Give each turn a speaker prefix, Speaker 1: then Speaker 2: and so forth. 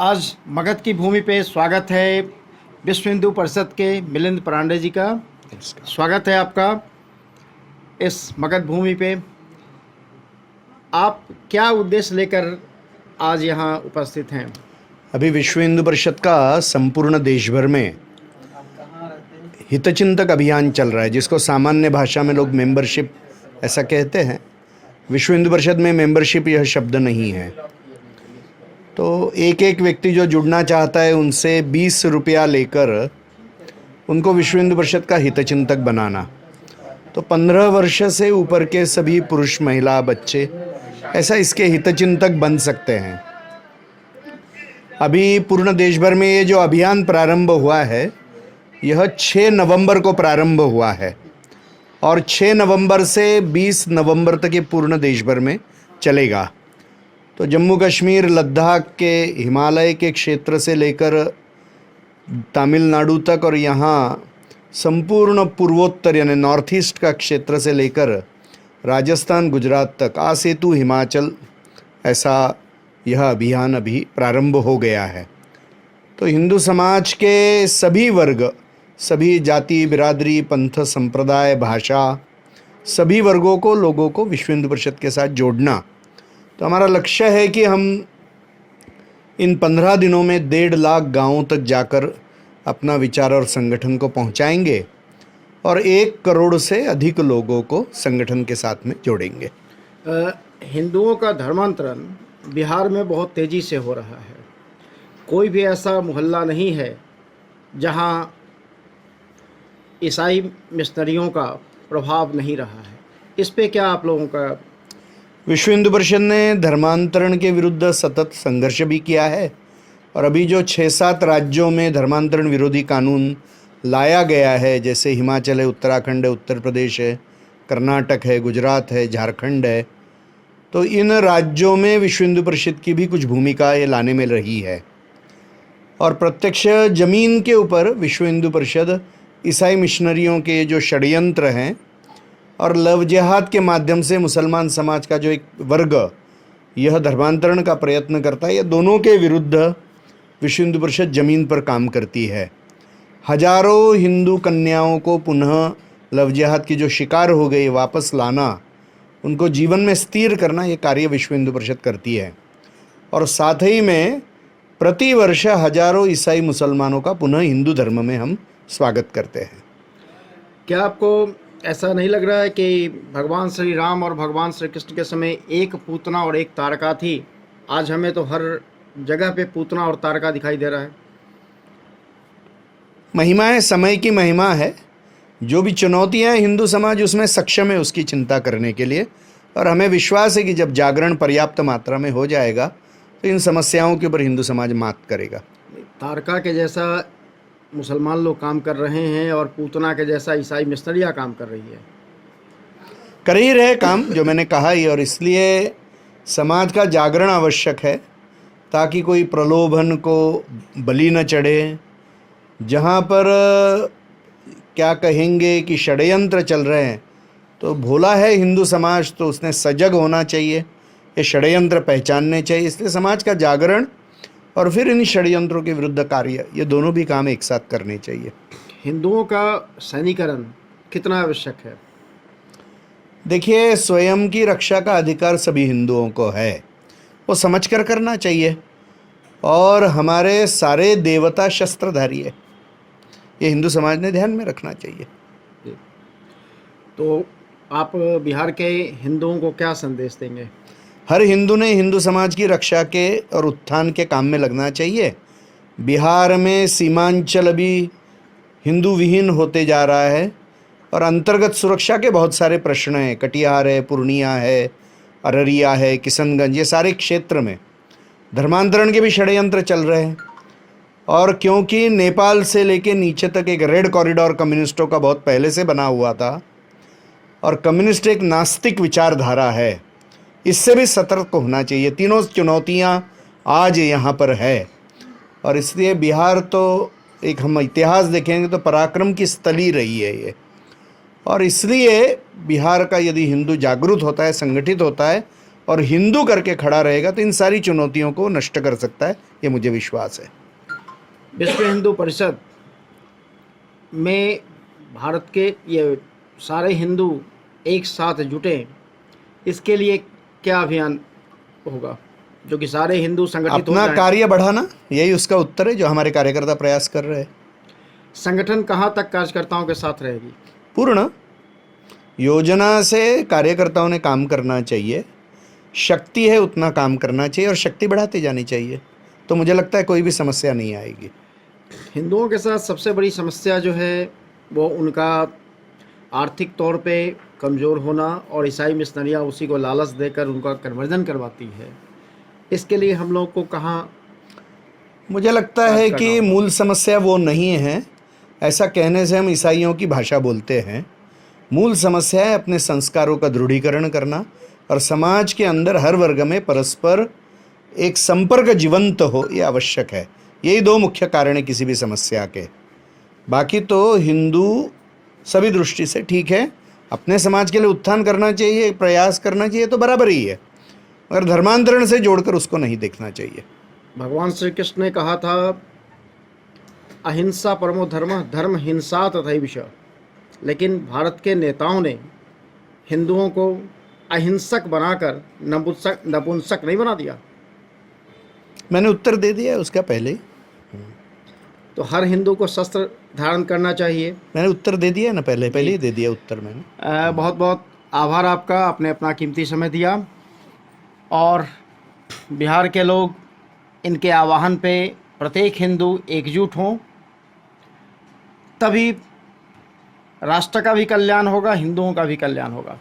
Speaker 1: आज मगध की भूमि पे स्वागत है विश्व हिंदू परिषद के मिलिंद पांडे जी का। स्वागत है आपका इस मगध भूमि पे। आप क्या उद्देश्य लेकर आज यहाँ उपस्थित हैं?
Speaker 2: अभी विश्व हिंदू परिषद का संपूर्ण देश भर में हितचिंतक अभियान चल रहा है, जिसको सामान्य भाषा में लोग मेंबरशिप ऐसा कहते हैं। विश्व हिंदू परिषद में मेंबरशिप यह शब्द नहीं है। तो एक एक व्यक्ति जो जुड़ना चाहता है उनसे 20 रुपया लेकर उनको विश्व हिंदू परिषद का हितचिंतक बनाना। तो 15 वर्ष से ऊपर के सभी पुरुष, महिला, बच्चे ऐसा इसके हितचिंतक बन सकते हैं। अभी पूर्ण देश भर में ये जो अभियान प्रारंभ हुआ है, यह 6 नवंबर को प्रारंभ हुआ है और 6 नवंबर से 20 नवंबर तक ये पूर्ण देश भर में चलेगा। तो जम्मू कश्मीर, लद्दाख के हिमालय के क्षेत्र से लेकर तमिलनाडु तक और यहाँ संपूर्ण पूर्वोत्तर यानी नॉर्थ ईस्ट का क्षेत्र से लेकर राजस्थान, गुजरात तक, आ सेतु हिमाचल, ऐसा यह अभियान अभी प्रारंभ हो गया है। तो हिंदू समाज के सभी वर्ग, सभी जाति, बिरादरी, पंथ, संप्रदाय, भाषा, सभी वर्गों को, लोगों को विश्व हिंदू परिषद के साथ जोड़ना। तो हमारा लक्ष्य है कि हम इन 15 दिनों में 1.5 लाख गांवों तक जाकर अपना विचार और संगठन को पहुंचाएंगे और 1 करोड़ से अधिक लोगों को संगठन के साथ में जोड़ेंगे।
Speaker 1: हिंदुओं का धर्मांतरण बिहार में बहुत तेज़ी से हो रहा है। कोई भी ऐसा मोहल्ला नहीं है जहां ईसाई मिशनरियों का प्रभाव नहीं रहा है। इस पे क्या आप लोगों का?
Speaker 2: विश्व हिंदू परिषद ने धर्मांतरण के विरुद्ध सतत संघर्ष भी किया है और अभी जो 6-7 राज्यों में धर्मांतरण विरोधी कानून लाया गया है, जैसे हिमाचल है, उत्तराखंड है, उत्तर प्रदेश है, कर्नाटक है, गुजरात है, झारखंड है, तो इन राज्यों में विश्व हिंदू परिषद की भी कुछ भूमिका ये लाने में रही है। और प्रत्यक्ष जमीन के ऊपर विश्व हिंदू परिषद ईसाई मिशनरियों के जो षड्यंत्र हैं और लव जिहाद के माध्यम से मुसलमान समाज का जो एक वर्ग यह धर्मांतरण का प्रयत्न करता है, ये दोनों के विरुद्ध विश्व हिंदू परिषद जमीन पर काम करती है। हजारों हिंदू कन्याओं को पुनः लव जिहाद की जो शिकार हो गई वापस लाना, उनको जीवन में स्थिर करना, ये कार्य विश्व हिंदू परिषद करती है। और साथ ही में प्रति वर्ष हजारों ईसाई मुसलमानों का पुनः हिंदू धर्म में हम स्वागत करते हैं।
Speaker 1: क्या आपको ऐसा नहीं लग रहा है कि भगवान श्री राम और भगवान श्री कृष्ण के समय एक पूतना और एक तारका थी? आज हमें तो हर जगह पे पूतना और तारका दिखाई दे रहा है।
Speaker 2: महिमा है, समय की महिमा है। जो भी चुनौतियां हैं हिंदू समाज उसमें सक्षम है उसकी चिंता करने के लिए, और हमें विश्वास है कि जब जागरण पर्याप्त मात्रा में हो जाएगा तो इन समस्याओं के ऊपर हिंदू समाज मात करेगा।
Speaker 1: तारका के जैसा मुसलमान लोग काम कर रहे हैं और पूतना के जैसा ईसाई मिशनरियाँ काम कर रही है।
Speaker 2: कर ही रहे काम, जो मैंने कहा ही, और इसलिए समाज का जागरण आवश्यक है ताकि कोई प्रलोभन को बलि न चढ़े। जहाँ पर क्या कहेंगे कि षड्यंत्र चल रहे हैं, तो भोला है हिंदू समाज, तो उसने सजग होना चाहिए, ये षड्यंत्र पहचानने चाहिए। इसलिए समाज का जागरण और फिर इन षड्यंत्रों के विरुद्ध कार्य, ये दोनों भी काम एक साथ करने चाहिए।
Speaker 1: हिंदुओं का सैनिकरण कितना आवश्यक है?
Speaker 2: देखिए, स्वयं की रक्षा का अधिकार सभी हिंदुओं को है, वो समझकर करना चाहिए। और हमारे सारे देवता शस्त्रधारी है, ये हिंदू समाज ने ध्यान में रखना चाहिए।
Speaker 1: तो आप बिहार के हिंदुओं को क्या संदेश देंगे?
Speaker 2: हर हिंदू ने हिंदू समाज की रक्षा के और उत्थान के काम में लगना चाहिए। बिहार में सीमांचल अभी हिंदू विहीन होते जा रहा है और अंतर्गत सुरक्षा के बहुत सारे प्रश्न हैं। कटिहार है, पूर्णिया है, अररिया है, किशनगंज, ये सारे क्षेत्र में धर्मांतरण के भी षड्यंत्र चल रहे हैं। और क्योंकि नेपाल से लेके नीचे तक एक रेड कॉरिडोर कम्युनिस्टों का बहुत पहले से बना हुआ था और कम्युनिस्ट एक नास्तिक विचारधारा है, इससे भी सतर्क होना चाहिए। तीनों चुनौतियां आज यहाँ पर है और इसलिए बिहार तो एक, हम इतिहास देखेंगे तो पराक्रम की स्थली रही है ये। और इसलिए बिहार का यदि हिंदू जागरूक होता है, संगठित होता है और हिंदू करके खड़ा रहेगा तो इन सारी चुनौतियों को नष्ट कर सकता है, ये मुझे विश्वास है।
Speaker 1: विश्व हिंदू परिषद में भारत के ये सारे हिंदू एक साथ जुटे, इसके लिए क्या अभियान होगा जो कि सारे हिंदू संगठित हो
Speaker 2: अपना
Speaker 1: जाएं?
Speaker 2: कार्य बढ़ाना, यही उसका उत्तर है जो हमारे कार्यकर्ता प्रयास कर रहे हैं।
Speaker 1: संगठन कहाँ तक कार्यकर्ताओं के साथ रहेगी?
Speaker 2: पूर्ण योजना से कार्यकर्ताओं ने काम करना चाहिए, शक्ति है उतना काम करना चाहिए और शक्ति बढ़ाती जानी चाहिए, तो मुझे लगता है कोई भी समस्या नहीं आएगी।
Speaker 1: हिंदुओं के साथ सबसे बड़ी समस्या जो है वो उनका आर्थिक तौर पे कमज़ोर होना, और ईसाई मिशनरियाँ उसी को लालच देकर उनका कन्वर्जन करवाती है। इसके लिए हम लोग को कहाँ
Speaker 2: मुझे लगता है
Speaker 1: का
Speaker 2: कि
Speaker 1: काम?
Speaker 2: मूल समस्या वो नहीं है, ऐसा कहने से हम ईसाइयों की भाषा बोलते हैं। मूल समस्या है अपने संस्कारों का दृढ़ीकरण करना और समाज के अंदर हर वर्ग में परस्पर एक संपर्क जीवंत हो, ये आवश्यक है। यही दो मुख्य कारण है किसी भी समस्या के। बाकी तो हिंदू सभी दृष्टि से ठीक है, अपने समाज के लिए उत्थान करना चाहिए, प्रयास करना चाहिए, तो बराबर ही है, मगर धर्मांतरण से जोड़कर उसको नहीं देखना चाहिए।
Speaker 1: भगवान श्री कृष्ण ने कहा था अहिंसा परमो धर्म, धर्म हिंसा तथा विषय, लेकिन भारत के नेताओं ने हिंदुओं को अहिंसक बनाकर नपुंसक नहीं बना दिया।
Speaker 2: मैंने उत्तर दे दिया है उसका पहले ही।
Speaker 1: तो हर हिंदू को शस्त्र धारण करना चाहिए।
Speaker 2: मैंने उत्तर दे दिया ना, पहले ही दे दिया उत्तर मैंने।
Speaker 1: बहुत बहुत आभार आपका, आपने अपना कीमती समय दिया, और बिहार के लोग इनके आह्वान पे प्रत्येक हिंदू एकजुट हों, तभी राष्ट्र का भी कल्याण होगा, हिंदुओं का भी कल्याण होगा।